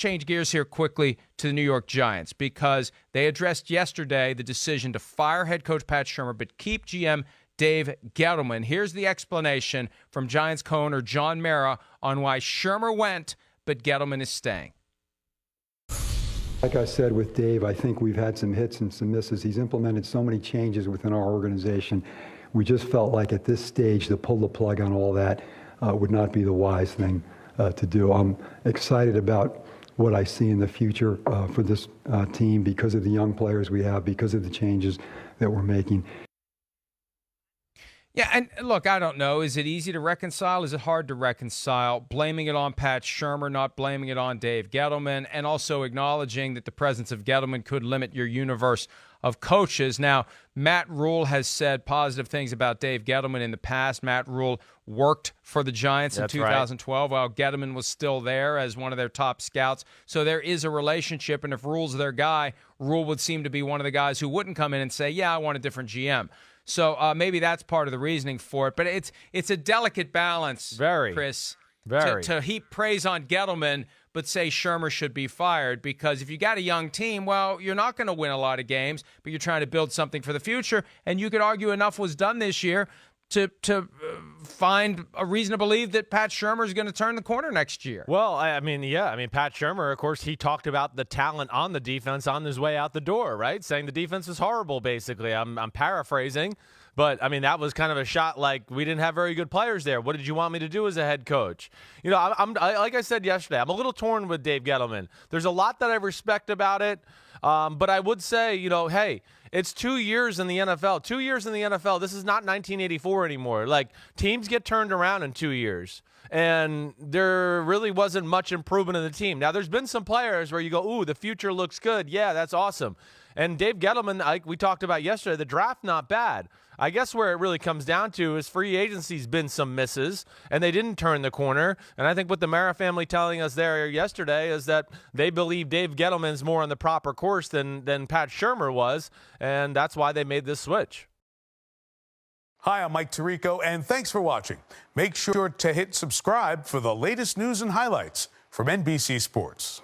change gears here quickly to the New York Giants because they addressed yesterday the decision to fire head coach Pat Shurmur but keep GM Dave Gettleman. Here's the explanation from Giants co-owner John Mara on why Shurmur went, but Gettleman is staying. Like I said with Dave, I think we've had some hits and some misses. He's implemented so many changes within our organization. We just felt like at this stage to pull the plug on all that would not be the wise thing to do. I'm excited about what I see in the future for this team because of the young players we have, because of the changes that we're making. Yeah, and look, I don't know. Is it easy to reconcile? Is it hard to reconcile? Blaming it on Pat Shurmur, not blaming it on Dave Gettleman, and also acknowledging that the presence of Gettleman could limit your universe of coaches. Now, Matt Rule has said positive things about Dave Gettleman in the past. Matt Rule worked for the Giants in 2012 while Gettleman was still there as one of their top scouts. So there is a relationship, and if Rule's their guy, Rule would seem to be one of the guys who wouldn't come in and say, yeah, I want a different GM. So maybe that's part of the reasoning for it. But it's a delicate balance, Chris, to heap praise on Gettleman but say Shurmur should be fired because if you got a young team, well, you're not going to win a lot of games, but you're trying to build something for the future. And you could argue enough was done this year to find a reason to believe that Pat Shurmur is going to turn the corner next year. Well, I mean, Pat Shurmur, of course, he talked about the talent on the defense on his way out the door, right? Saying the defense was horrible, basically. I'm paraphrasing, but, I mean, that was kind of a shot like we didn't have very good players there. What did you want me to do as a head coach? You know, like I said yesterday, I'm a little torn with Dave Gettleman. There's a lot that I respect about it, but I would say, you know, hey, it's 2 years in the NFL. 2 years in the NFL. This is not 1984 anymore. Like, teams get turned around in 2 years. And there really wasn't much improvement in the team. Now, there's been some players where you go, ooh, the future looks good. Yeah, that's awesome. And Dave Gettleman, like we talked about yesterday, the draft, not bad. I guess where it really comes down to is free agency's been some misses, and they didn't turn the corner. And I think what the Mara family telling us there yesterday is that they believe Dave Gettleman's more on the proper course than Pat Shurmur was, and that's why they made this switch. Hi, I'm Mike Tirico, and thanks for watching. Make sure to hit subscribe for the latest news and highlights from NBC Sports.